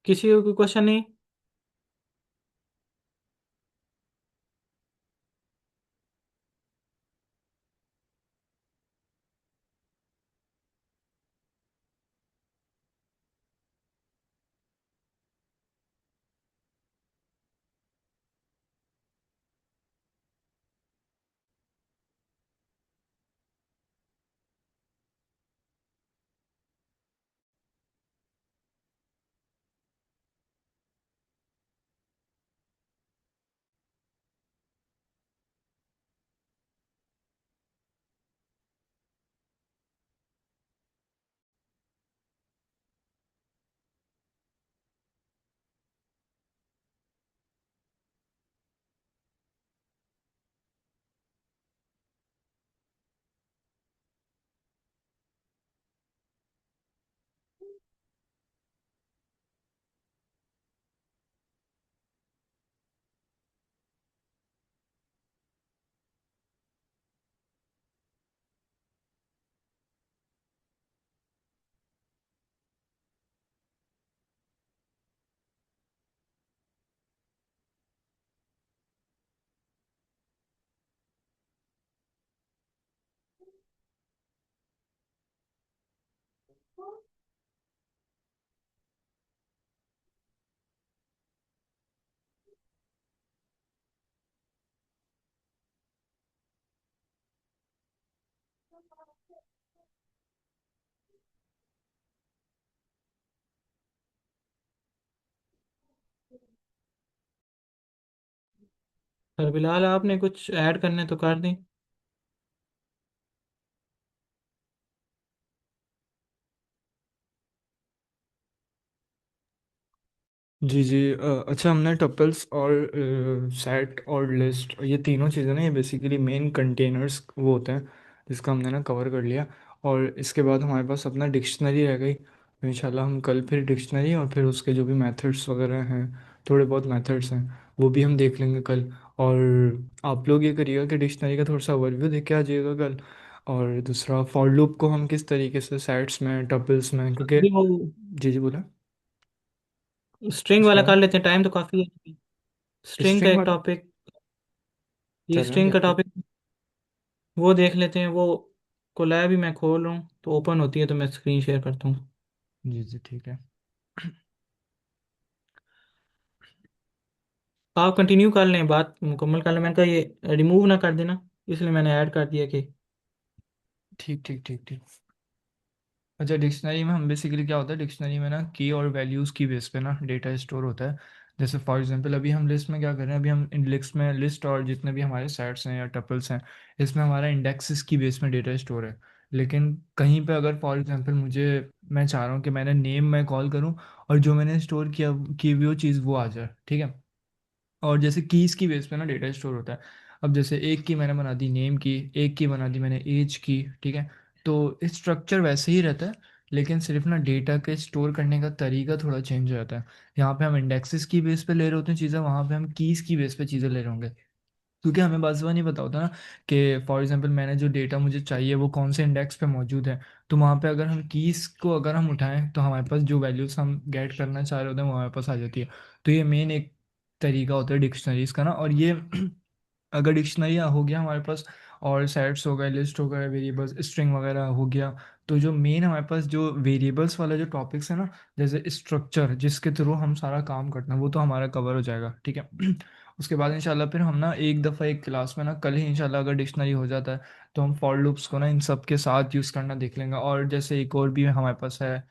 किसी को कोई क्वेश्चन नहीं। पर बिलाल आपने कुछ ऐड करने तो कर दें। जी जी, अच्छा, हमने टपल्स और सेट और लिस्ट, ये तीनों चीज़ें ना, ये बेसिकली मेन कंटेनर्स वो होते हैं जिसका हमने ना कवर कर लिया। और इसके बाद हमारे पास अपना डिक्शनरी रह गई, तो इंशाल्लाह हम कल फिर डिक्शनरी और फिर उसके जो भी मेथड्स वगैरह हैं, थोड़े बहुत मेथड्स हैं, वो भी हम देख लेंगे कल। और आप लोग ये करिएगा कि डिक्शनरी का थोड़ा सा ओवरव्यू देख के आ जाइएगा कल। और दूसरा, फॉर लूप को हम किस तरीके से सेट्स में, टपल्स में, क्योंकि जी वो जी जी बोला। स्ट्रिंग उसके वाला कर बाद लेते हैं, टाइम तो काफ़ी है। स्ट्रिंग का स्ट्रिंग एक वाला टॉपिक, ये चलें स्ट्रिंग का देखते। टॉपिक वो देख लेते हैं। वो कोलैब भी मैं खोल रहा हूँ तो ओपन होती है, तो मैं स्क्रीन शेयर करता हूँ। जी जी ठीक है। आप कंटिन्यू कर लें, बात मुकम्मल कर लें। मैंने कहा ये रिमूव ना कर देना, इसलिए मैंने ऐड कर दिया कि ठीक ठीक ठीक ठीक। अच्छा, डिक्शनरी में हम बेसिकली क्या होता है, डिक्शनरी में ना की और वैल्यूज़ की बेस पे ना डेटा स्टोर होता है। जैसे फॉर एग्जांपल अभी हम लिस्ट में क्या कर रहे हैं, अभी हम इन लिस्ट में, लिस्ट और जितने भी हमारे सेट्स हैं या टपल्स हैं, इसमें हमारा इंडेक्सेस की बेस में डेटा स्टोर है। लेकिन कहीं पे अगर फॉर एग्जांपल मुझे, मैं चाह रहा हूँ कि मैंने नेम में कॉल करूँ और जो मैंने स्टोर किया की हुई वो चीज़ वो आ जाए, ठीक है। और जैसे कीज की बेस पे ना डेटा स्टोर होता है। अब जैसे एक की मैंने बना दी नेम की, एक की बना दी मैंने एज की, ठीक है। तो स्ट्रक्चर वैसे ही रहता है, लेकिन सिर्फ ना डेटा के स्टोर करने का तरीका थोड़ा चेंज हो जाता है। यहाँ पे हम इंडेक्सेस की बेस पे ले रहे होते हैं चीज़ें, वहाँ पे हम कीज़ की बेस पे चीज़ें ले रहे होंगे। क्योंकि हमें बाजवा नहीं पता होता ना कि फॉर एग्जांपल मैंने जो डेटा मुझे चाहिए वो कौन से इंडेक्स पे मौजूद है। तो वहाँ पे अगर हम कीज़ को अगर हम उठाएं तो हमारे पास जो वैल्यूज़ हम गेट करना चाह रहे होते हैं वो हमारे पास आ जाती है। तो ये मेन एक तरीका होता है डिक्शनरीज का ना। और ये अगर डिक्शनरी हो गया हमारे पास, और सेट्स हो गए, लिस्ट हो गए, वेरिएबल्स, स्ट्रिंग वगैरह हो गया, तो जो मेन हमारे पास जो वेरिएबल्स वाला जो टॉपिक्स है ना, जैसे स्ट्रक्चर जिसके थ्रू हम सारा काम करते हैं, वो तो हमारा कवर हो जाएगा, ठीक है। उसके बाद इंशाल्लाह फिर हम ना एक दफ़ा एक क्लास में ना कल ही इंशाल्लाह अगर डिक्शनरी हो जाता है तो हम फॉर लूप्स को ना इन सब के साथ यूज़ करना देख लेंगे। और जैसे एक और भी हमारे पास है,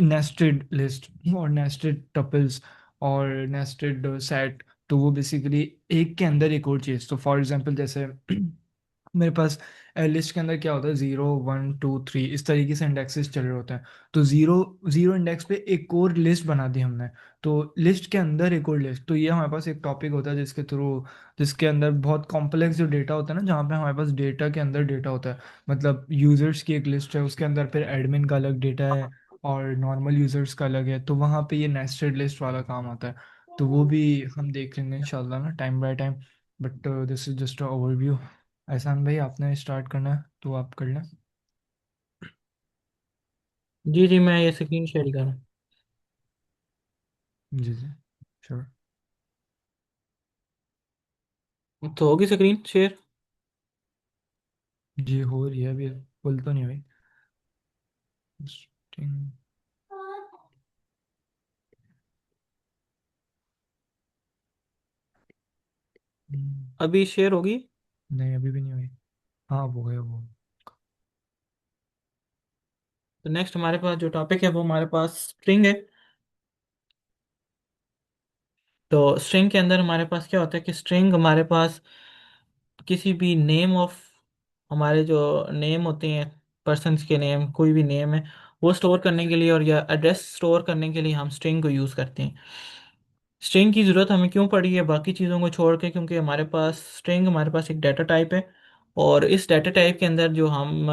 नेस्टेड लिस्ट और नेस्टेड टपल्स और नेस्टेड सेट। तो वो बेसिकली एक के अंदर एक और चीज़, तो फॉर एग्जांपल जैसे मेरे पास लिस्ट के अंदर क्या होता है, 0 1 2 3 इस तरीके से इंडेक्सेस चल रहे होते हैं। तो ज़ीरो ज़ीरो इंडेक्स पे एक और लिस्ट बना दी हमने, तो लिस्ट के अंदर एक और लिस्ट। तो ये हमारे पास एक टॉपिक होता है जिसके थ्रू, जिसके अंदर बहुत कॉम्प्लेक्स जो डेटा होता है ना, जहाँ पे हमारे पास डेटा के अंदर डेटा होता है, मतलब यूज़र्स की एक लिस्ट है, उसके अंदर फिर एडमिन का अलग डेटा है और नॉर्मल यूज़र्स का अलग है, तो वहाँ पे ये नेस्टेड लिस्ट वाला काम आता है। तो वो भी हम देख लेंगे इंशाल्लाह ना time by time. But this is just a overview. एहसान भाई, आपने स्टार्ट करना है तो आप कर लें। जी जी मैं ये स्क्रीन शेयर कर रहा हूँ। जी जी श्योर। तो होगी स्क्रीन शेयर। जी हो रही है अभी, फुल तो नहीं हुई। Interesting. अभी शेयर होगी। नहीं अभी भी नहीं हुई। हाँ वो है वो। तो नेक्स्ट हमारे पास जो टॉपिक है वो हमारे पास स्ट्रिंग है। तो स्ट्रिंग के अंदर हमारे पास क्या होता है कि स्ट्रिंग हमारे पास किसी भी नेम ऑफ, हमारे जो नेम होते हैं, पर्सन्स के नेम, कोई भी नेम है, वो स्टोर करने के लिए और या एड्रेस स्टोर करने के लिए हम स्ट्रिंग को यूज़ करते हैं। स्ट्रिंग की ज़रूरत हमें क्यों पड़ी है बाकी चीज़ों को छोड़ के, क्योंकि हमारे पास स्ट्रिंग, हमारे पास एक डाटा टाइप है। और इस डाटा टाइप के अंदर जो हम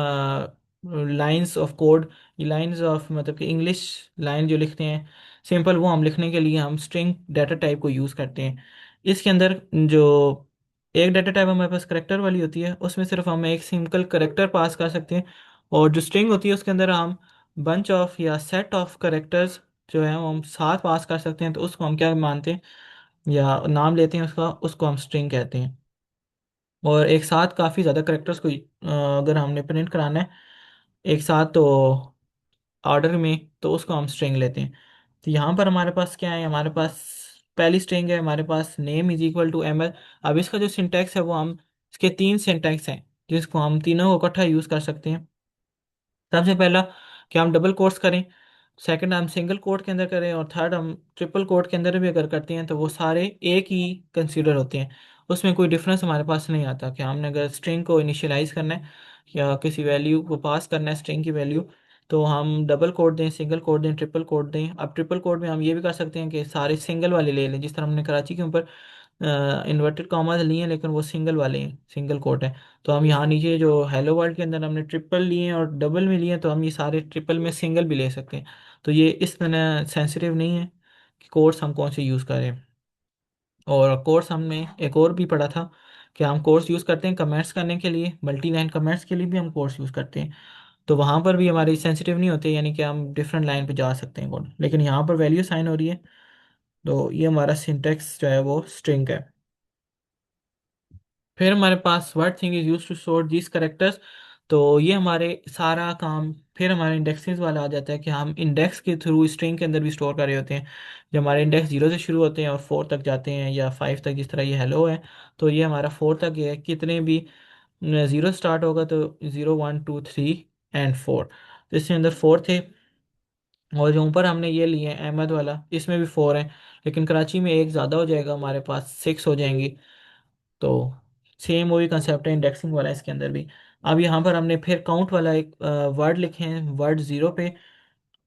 lines of code, lines of मतलब कि इंग्लिश लाइन जो लिखते हैं सिंपल, वो हम लिखने के लिए हम स्ट्रिंग डाटा टाइप को यूज़ करते हैं। इसके अंदर जो एक डाटा टाइप हमारे पास करेक्टर वाली होती है, उसमें सिर्फ हम एक सिंपल करेक्टर पास कर सकते हैं। और जो स्ट्रिंग होती है उसके अंदर हम बंच ऑफ या सेट ऑफ करेक्टर्स जो है वो हम साथ पास कर सकते हैं। तो उसको हम क्या मानते हैं या नाम लेते हैं उसका, उसको हम स्ट्रिंग कहते हैं। और एक साथ काफ़ी ज़्यादा करेक्टर्स को अगर हमने प्रिंट कराना है एक साथ, तो ऑर्डर में, तो उसको हम स्ट्रिंग लेते हैं। तो यहाँ पर हमारे पास क्या है, हमारे पास पहली स्ट्रिंग है हमारे पास name is equal to M L. अब इसका जो सिंटैक्स है वो हम, इसके तीन सिंटैक्स हैं जिसको हम तीनों को इकट्ठा यूज़ कर सकते हैं। सबसे पहला कि हम डबल कोट्स करें, सेकंड हम सिंगल कोट के अंदर करें और थर्ड हम ट्रिपल कोट के अंदर भी अगर करते हैं तो वो सारे एक ही कंसीडर होते हैं। उसमें कोई डिफरेंस हमारे पास नहीं आता कि हमने अगर स्ट्रिंग को इनिशियलाइज करना है या किसी वैल्यू को पास करना है स्ट्रिंग की वैल्यू, तो हम डबल कोट दें, सिंगल कोट दें, ट्रिपल कोट दें। अब ट्रिपल कोट में हम ये भी कर सकते हैं कि सारे सिंगल वाले ले लें, जिस तरह हमने कराची के ऊपर इन्वर्टेड कॉमास लिए हैं लेकिन वो सिंगल वाले हैं, सिंगल कोट है। तो हम यहाँ नीचे जो हेलो वर्ल्ड के अंदर हमने ट्रिपल लिए हैं और डबल में लिए हैं, तो हम ये सारे ट्रिपल में सिंगल भी ले सकते हैं। तो ये इस तरह सेंसिटिव नहीं है कि कोर्स हम कौन से यूज़ करें। और कोर्स हमने एक और भी पढ़ा था कि हम कोर्स यूज़ करते हैं कमेंट्स करने के लिए, मल्टी लाइन कमेंट्स के लिए भी हम कोर्स यूज़ करते हैं। तो वहाँ पर भी हमारी सेंसिटिव नहीं होते, यानी कि हम डिफरेंट लाइन पे जा सकते हैं कोड, लेकिन यहाँ पर वैल्यू साइन हो रही है। तो ये हमारा सिंटेक्स जो है वो स्ट्रिंग है। फिर हमारे पास word thing is use to store this characters. तो ये हमारे सारा काम फिर हमारे इंडेक्सेस वाला आ जाता है कि हम इंडेक्स के थ्रू स्ट्रिंग के अंदर भी स्टोर कर रहे होते हैं। जब हमारे इंडेक्स 0 से शुरू होते हैं और 4 तक जाते हैं या 5 तक, जिस तरह ये हेलो है, तो ये हमारा 4 तक है। कितने भी 0 स्टार्ट होगा तो 0 1 2 3 एंड 4, तो इसके अंदर 4 थे। और जो ऊपर हमने ये लिए हैं अहमद वाला, इसमें भी 4 हैं, लेकिन कराची में एक ज़्यादा हो जाएगा, हमारे पास 6 हो जाएंगी। तो सेम वही कंसेप्ट है इंडेक्सिंग वाला इसके अंदर भी। अब यहाँ पर हमने फिर काउंट वाला एक वर्ड लिखे हैं वर्ड 0 पे।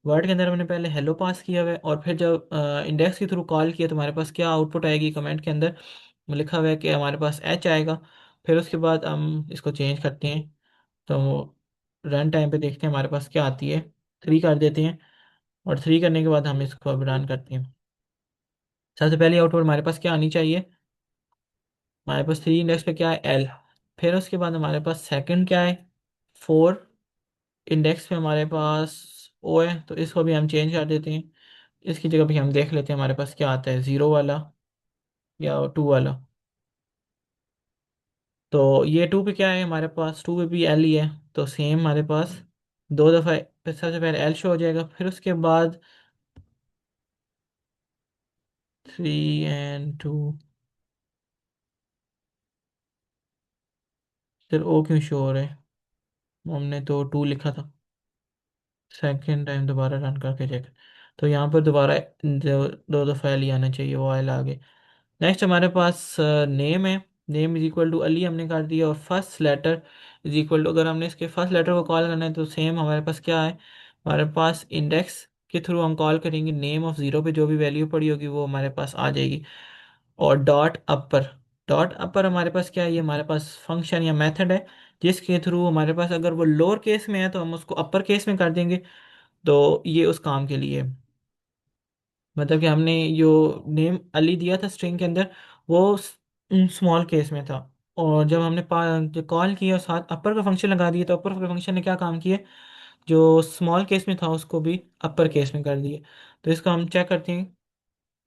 वर्ड के अंदर हमने पहले हेलो पास किया हुआ है और फिर जब इंडेक्स के थ्रू कॉल किया तो हमारे पास क्या आउटपुट आएगी, कमेंट के अंदर लिखा हुआ है कि हमारे पास एच आएगा। फिर उसके बाद हम इसको चेंज करते हैं, तो रन टाइम पे देखते हैं हमारे पास क्या आती है। 3 कर देते हैं और 3 करने के बाद हम इसको अब रन करते हैं। सबसे पहले आउटपुट हमारे पास क्या आनी चाहिए, हमारे पास 3 इंडेक्स पे क्या है, एल। फिर उसके बाद हमारे पास सेकंड क्या है, 4। इंडेक्स पे हमारे पास ओ है, तो इसको भी हम चेंज कर देते हैं। इसकी जगह भी हम देख लेते हैं हमारे पास क्या आता है, 0 वाला या 2 वाला। तो ये 2 पे क्या है, हमारे पास 2 पे भी एल ही है। तो सेम हमारे पास दो दफ़ा सबसे पहले एल शो हो जाएगा, फिर उसके बाद 3 and 2। फिर ओ क्यों शो हो रहा है, हमने तो 2 लिखा था। सेकेंड टाइम दोबारा रन करके चेक, तो यहाँ पर दोबारा दो दफ़ा एल ही आना चाहिए, वो एल आ गए। नेक्स्ट हमारे पास नेम है। Name is equal to Ali हमने कर दिया, और first letter is equal to, अगर हमने इसके फर्स्ट लेटर को कॉल करना है तो सेम हमारे पास क्या है, हमारे पास इंडेक्स के थ्रू हम कॉल करेंगे नेम ऑफ 0 पे जो भी वैल्यू पड़ी होगी वो हमारे पास आ जाएगी। और डॉट अपर, डॉट अपर हमारे पास क्या है, ये हमारे पास फंक्शन या मेथड है जिसके थ्रू हमारे पास अगर वो लोअर केस में है तो हम उसको अपर केस में कर देंगे। तो ये उस काम के लिए, मतलब कि हमने जो नेम अली दिया था स्ट्रिंग के अंदर वो स्मॉल केस में था, और जब हमने जो कॉल किया और साथ अपर का फंक्शन लगा दिया तो अपर का फंक्शन ने क्या काम किया, जो स्मॉल केस में था उसको भी अपर केस में कर दिया। तो इसको हम चेक करते हैं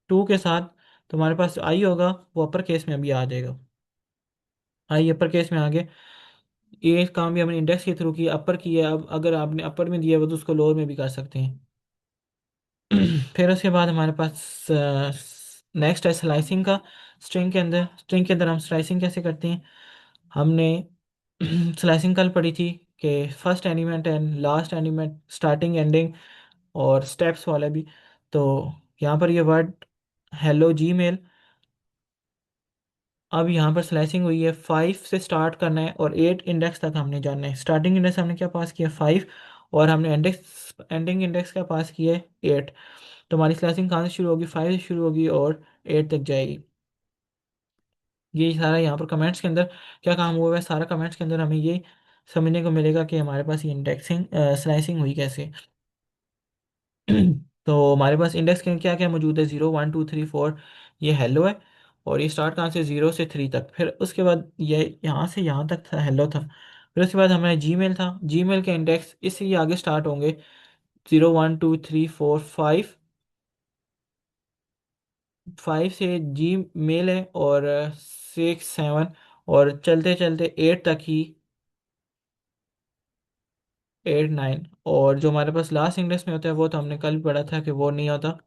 2 के साथ, तो हमारे पास आई होगा वो अपर केस में अभी आ जाएगा। आई अपर केस में आ गया। ये काम भी हमने इंडेक्स के थ्रू किया, अपर किया। अब अगर आपने अपर में दिया हुआ तो उसको लोअर में भी कर सकते हैं। फिर उसके बाद हमारे पास नेक्स्ट है स्लाइसिंग का। स्ट्रिंग के अंदर हम स्लाइसिंग कैसे करते हैं, हमने स्लाइसिंग कल पढ़ी थी कि first element and last element, starting ending और स्टेप्स वाला भी। तो यहाँ पर ये वर्ड हेलो जी मेल, अब यहाँ पर स्लाइसिंग हुई है, 5 से स्टार्ट करना है और 8 इंडेक्स तक हमने जाना है। स्टार्टिंग इंडेक्स हमने क्या पास किया, 5, और हमने इंडेक्स एंडिंग इंडेक्स क्या पास किया है, 8। तो हमारी स्लाइसिंग कहाँ से शुरू होगी, 5 से शुरू होगी और 8 तक जाएगी। ये सारा यहाँ पर कमेंट्स के अंदर क्या काम हुआ है, सारा कमेंट्स के अंदर हमें ये समझने को मिलेगा कि हमारे पास ये इंडेक्सिंग स्लाइसिंग हुई कैसे। तो हमारे पास इंडेक्स के क्या क्या मौजूद है, 0 1 2 3 4, ये हेलो है। और ये स्टार्ट कहाँ से, 0 से 3 तक। फिर उसके बाद ये यहाँ से यहाँ तक था, हेलो था। फिर उसके बाद हमारा जी मेल था, जी मेल के इंडेक्स इससे ये आगे स्टार्ट होंगे, 0 1 2 3 4 5। 5 से जी मेल है और 6 7, और चलते चलते 8 तक ही, 8 9। और जो हमारे पास लास्ट इंडेक्स में होता है वो तो हमने कल पढ़ा था कि वो नहीं होता।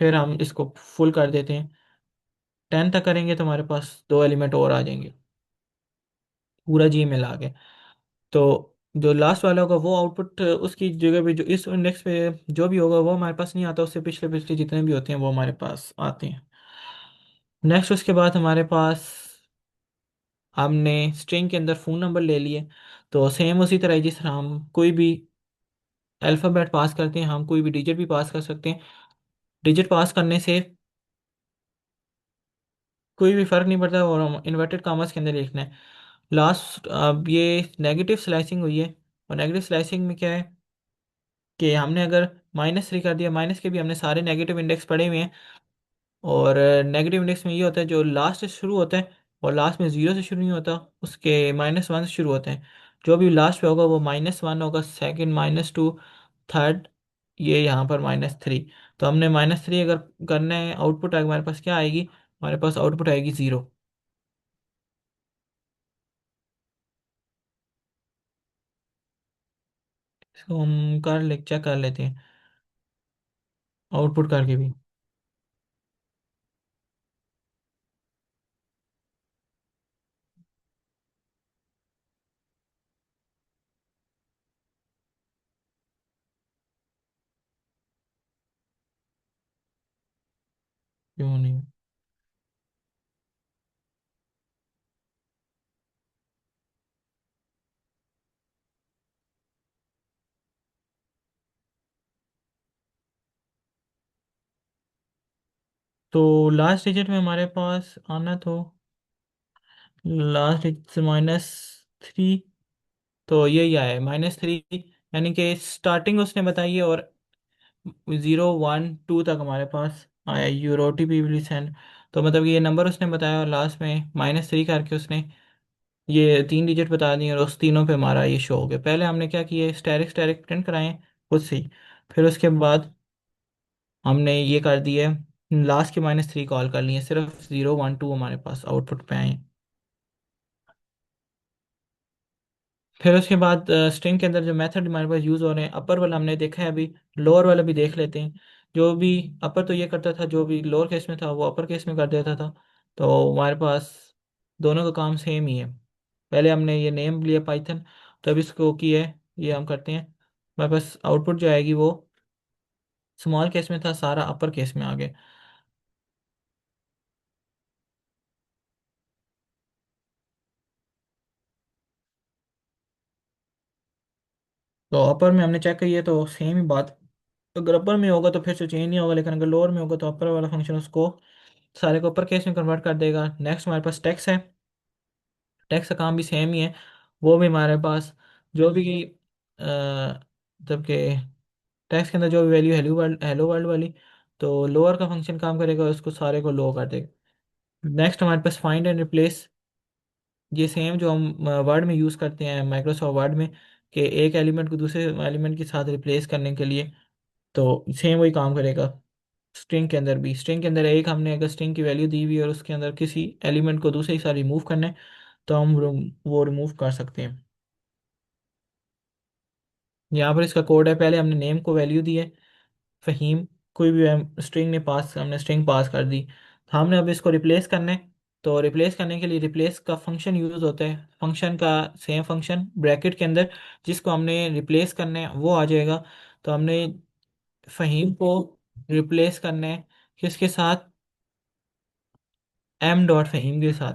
फिर हम इसको फुल कर देते हैं, 10 तक करेंगे तो हमारे पास 2 एलिमेंट और आ जाएंगे, पूरा जी मिला के। तो जो लास्ट वाला होगा वो आउटपुट उसकी जगह पे, जो इस इंडेक्स पे जो भी होगा वो हमारे पास नहीं आता, उससे पिछले पिछले जितने भी होते हैं वो हमारे पास आते हैं। नेक्स्ट उसके बाद हमारे पास, हमने स्ट्रिंग के अंदर फ़ोन नंबर ले लिए, तो सेम उसी तरह जिस तरह हम कोई भी अल्फ़ाबेट पास करते हैं, हम कोई भी डिजिट भी पास कर सकते हैं। डिजिट पास करने से कोई भी फ़र्क नहीं पड़ता, और हम इन्वर्टेड कामर्स के अंदर लिखना है। लास्ट, अब ये नेगेटिव स्लाइसिंग हुई है, और नेगेटिव स्लाइसिंग में क्या है कि हमने अगर -3 कर दिया, माइनस के भी हमने सारे नेगेटिव इंडेक्स पढ़े हुए हैं। और नेगेटिव इंडेक्स में ये होता है जो लास्ट से शुरू होता है और लास्ट में ज़ीरो से शुरू नहीं होता, उसके -1 से शुरू होते हैं। जो भी लास्ट पे होगा वो -1 होगा, सेकंड -2, थर्ड ये यहाँ पर -3। तो हमने -3 अगर करना है, आउटपुट हमारे पास क्या आएगी, हमारे पास आउटपुट आएगी 0। इसको हम कर ले चेक कर लेते हैं आउटपुट करके भी। क्यों नहीं? तो लास्ट डिजिट में हमारे पास आना, तो लास्ट डिजिट से -3, तो यही आया है -3। यानी कि स्टार्टिंग उसने बताई है, और 0 1 2 तक हमारे पास आया यूरो OTP भी सेंड। तो मतलब कि ये नंबर उसने बताया, और लास्ट में -3 करके उसने ये 3 डिजिट बता दी, और उस तीनों पे हमारा ये शो हो गया। पहले हमने क्या किया, स्टैटिक स्टैटिक प्रिंट कराए खुद से ही। फिर उसके बाद हमने ये कर दिया, लास्ट के -3 कॉल कर लिए, सिर्फ 0 1 2 हमारे पास आउटपुट पे आए। फिर उसके बाद स्ट्रिंग के अंदर जो मेथड हमारे पास यूज़ हो रहे हैं, अपर वाला हमने देखा है, अभी लोअर वाला भी देख लेते हैं। जो भी अपर तो ये करता था, जो भी लोअर केस में था वो अपर केस में कर देता था। तो हमारे पास दोनों का काम सेम ही है। पहले हमने ये नेम लिया पाइथन, तो अब इसको किया है, ये हम करते हैं। हमारे पास आउटपुट जो आएगी वो स्मॉल केस में था, सारा अपर केस में आ गया। तो अपर में हमने चेक करी है तो सेम ही बात, अगर अपर में होगा तो फिर से चेंज नहीं होगा, लेकिन अगर लोअर में होगा तो अपर वाला फंक्शन उसको सारे को अपर केस में कन्वर्ट कर देगा। नेक्स्ट हमारे पास टेक्स्ट है, टेक्स्ट का काम भी सेम ही है। वो भी हमारे पास जो भी जबकि टेक्स्ट के अंदर जो भी वैल्यू हेलो वर्ल्ड वाली, तो लोअर का फंक्शन काम करेगा, उसको सारे को लो कर देगा। नेक्स्ट हमारे पास फाइंड एंड रिप्लेस, ये सेम जो हम वर्ड में यूज़ करते हैं माइक्रोसॉफ्ट वर्ड में, कि एक एलिमेंट को दूसरे एलिमेंट के साथ रिप्लेस करने के लिए, तो सेम वही काम करेगा। स्ट्रिंग के अंदर भी, स्ट्रिंग के अंदर एक हमने अगर स्ट्रिंग की वैल्यू दी हुई है और उसके अंदर किसी एलिमेंट को दूसरे के साथ रिमूव करना है, तो हम वो रिमूव कर सकते हैं। यहाँ पर इसका कोड है, पहले हमने नेम को वैल्यू दी है फ़हीम, कोई भी स्ट्रिंग ने पास, हमने स्ट्रिंग पास कर दी। हमने अब इसको रिप्लेस करना है, तो रिप्लेस करने के लिए रिप्लेस का फंक्शन यूज़ होता है, फंक्शन का सेम फंक्शन ब्रैकेट के अंदर जिसको हमने रिप्लेस करना है वो आ जाएगा। तो हमने फ़हीम को रिप्लेस करना है किसके साथ, m.फ़हीम के साथ,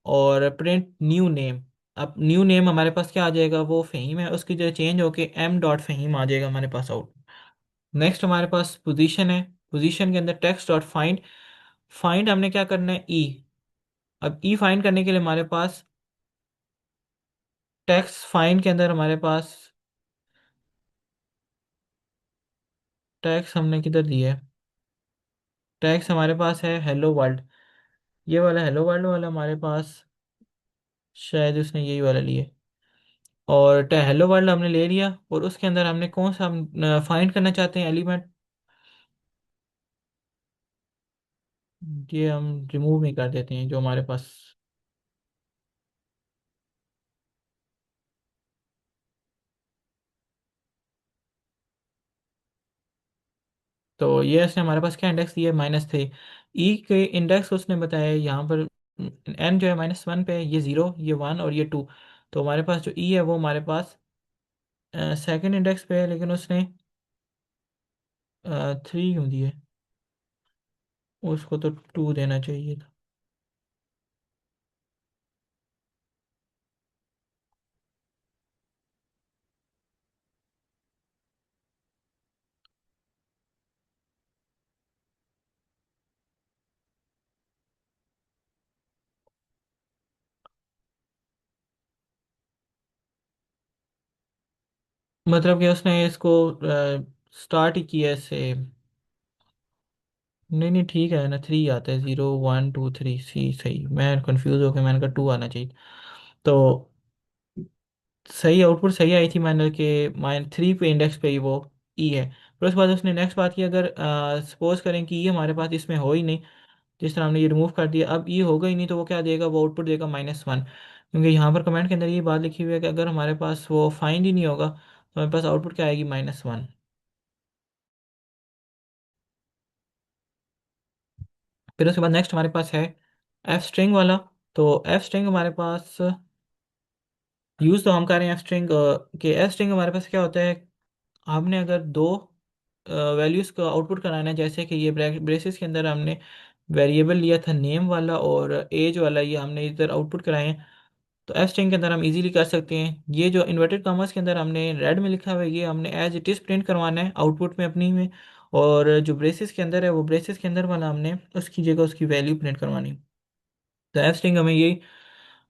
और प्रिंट न्यू नेम। अब न्यू नेम हमारे पास क्या आ जाएगा, वो फ़हीम है, उसकी जगह चेंज होके m.फ़हीम आ जाएगा हमारे पास आउट। नेक्स्ट हमारे पास पोजीशन है, पोजीशन के अंदर टेक्स्ट डॉट फाइंड, फाइंड हमने क्या करना है ई। अब ई फाइंड करने के लिए हमारे पास टेक्स्ट फाइंड के अंदर हमारे पास टैक्स हमने किधर दिया है, टैक्स हमारे पास है हेलो वर्ल्ड। ये वाला हेलो वर्ल्ड वाला हमारे पास शायद उसने यही वाला लिया है। और हेलो वर्ल्ड हमने ले लिया, और उसके अंदर हमने कौन सा हम फाइंड करना चाहते हैं एलिमेंट, ये हम रिमूव नहीं कर देते हैं जो हमारे पास। तो ये इसने हमारे पास क्या इंडेक्स दिया है, -3। ई के इंडेक्स उसने बताया है यहाँ पर, एन जो है -1 पे है, ये 0 ये 1 और ये 2। तो हमारे पास जो ई है वो हमारे पास सेकंड इंडेक्स पे है, लेकिन उसने 3 क्यों दिए? उसको तो 2 देना चाहिए था। मतलब कि उसने इसको स्टार्ट ही किया से। नहीं नहीं, ठीक है ना, 3 आता है, 0 1 2 3, सी सही, मैं कंफ्यूज हो गया, मैंने कहा 2 आना चाहिए। तो सही आउटपुट सही आई थी, मैंने कि -3 पे इंडेक्स पे ही वो ई है। फिर उसके बाद उसने नेक्स्ट बात की, अगर सपोज करें कि ये हमारे पास इसमें हो ही नहीं, जिस तरह हमने ये रिमूव कर दिया, अब ये होगा ही नहीं, तो वो क्या देगा? वो आउटपुट देगा -1, क्योंकि यहाँ पर कमेंट के अंदर ये बात लिखी हुई है कि अगर हमारे पास वो फाइंड ही नहीं होगा तो हमारे पास आउटपुट क्या आएगी? -1। फिर उसके बाद नेक्स्ट हमारे पास है एफ स्ट्रिंग वाला। तो एफ स्ट्रिंग हमारे पास यूज़ तो हम कर रहे हैं एफ स्ट्रिंग के। एफ स्ट्रिंग हमारे पास क्या होता है? हमने अगर दो वैल्यूज़ को आउटपुट कराना है, जैसे कि ये ब्रेसेस के अंदर हमने वेरिएबल लिया था नेम वाला और एज वाला, ये हमने इधर आउटपुट कराए हैं। तो एफ स्ट्रिंग के अंदर हम इजीली कर सकते हैं। ये जो इन्वर्टेड कॉमर्स के अंदर हमने रेड में लिखा हुआ है, ये हमने एज इट इज़ प्रिंट करवाना है आउटपुट में अपनी में। और जो ब्रेसेस के अंदर है, वो ब्रेसेस के अंदर वाला हमने उसकी जगह उसकी वैल्यू प्रिंट करवानी। तो एफ स्ट्रिंग हमें यही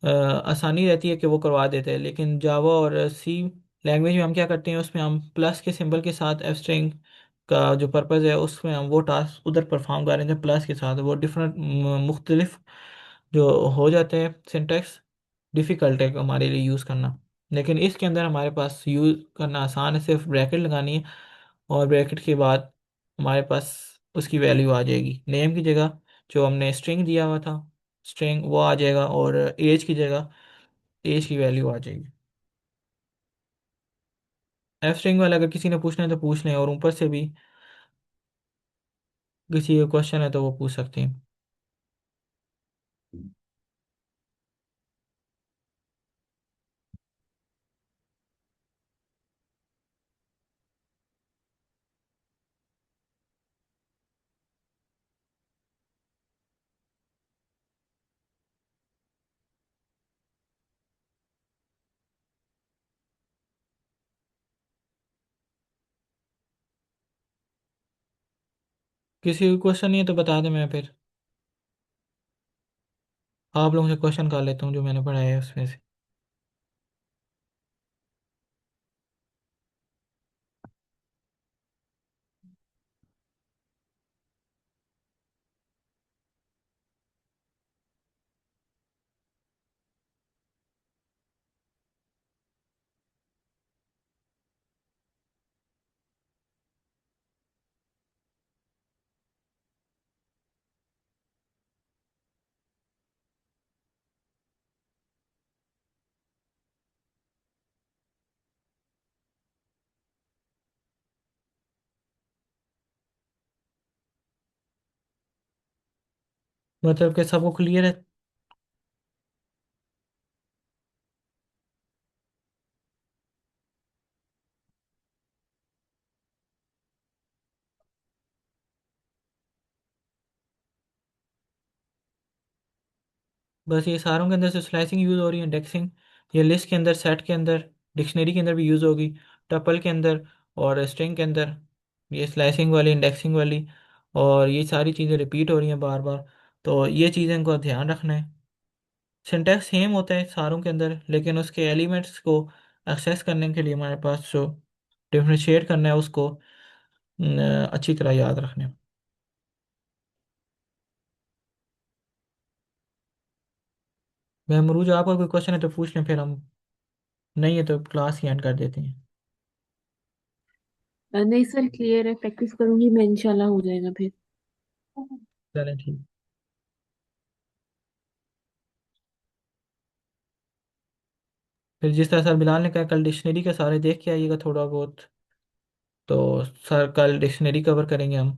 आसानी रहती है कि वो करवा देते हैं। लेकिन जावा और सी लैंग्वेज में हम क्या करते हैं, उसमें हम प्लस के सिंबल के साथ एफ स्ट्रिंग का जो पर्पज़ है, उसमें हम वो टास्क उधर परफॉर्म कर रहे थे प्लस के साथ, वो डिफरेंट मुख्तलिफ जो हो जाते हैं सिंटेक्स, डिफ़िकल्ट है हमारे लिए यूज़ करना। लेकिन इसके अंदर हमारे पास यूज़ करना आसान है, सिर्फ ब्रैकेट लगानी है और ब्रैकेट के बाद हमारे पास उसकी वैल्यू आ जाएगी। नेम की जगह जो हमने स्ट्रिंग दिया हुआ था, स्ट्रिंग वो आ जाएगा, और एज की जगह एज की वैल्यू आ जाएगी। एफ स्ट्रिंग वाला अगर किसी ने पूछना है तो पूछ लें, और ऊपर से भी किसी का क्वेश्चन है तो वो पूछ सकते हैं। किसी को क्वेश्चन नहीं है तो बता दें, मैं फिर आप लोगों से क्वेश्चन कर लेता हूँ जो मैंने पढ़ाया है उसमें से। मतलब कि सबको क्लियर है? बस ये सारों के अंदर से स्लाइसिंग यूज़ हो रही है, इंडेक्सिंग ये लिस्ट के अंदर, सेट के अंदर, डिक्शनरी के अंदर भी यूज़ होगी, टपल के अंदर और स्ट्रिंग के अंदर, ये स्लाइसिंग वाली, इंडेक्सिंग वाली, और ये सारी चीज़ें रिपीट हो रही हैं बार बार। तो ये चीज़ें को ध्यान रखना है। सिंटैक्स सेम होता है सारों के अंदर, लेकिन उसके एलिमेंट्स को एक्सेस करने के लिए हमारे पास जो डिफरेंशिएट करना है उसको अच्छी तरह याद रखना है। मैं मरूज, आपका कोई क्वेश्चन है तो पूछ लें, फिर हम, नहीं है तो क्लास ही एंड कर देते हैं। नहीं सर, क्लियर है, प्रैक्टिस करूंगी मैं, इंशाल्लाह हो जाएगा फिर। चलें ठीक। फिर जिस तरह सर बिलाल ने कहा, कल डिक्शनरी के सारे देख के आइएगा थोड़ा बहुत। तो सर कल डिक्शनरी कवर करेंगे हम।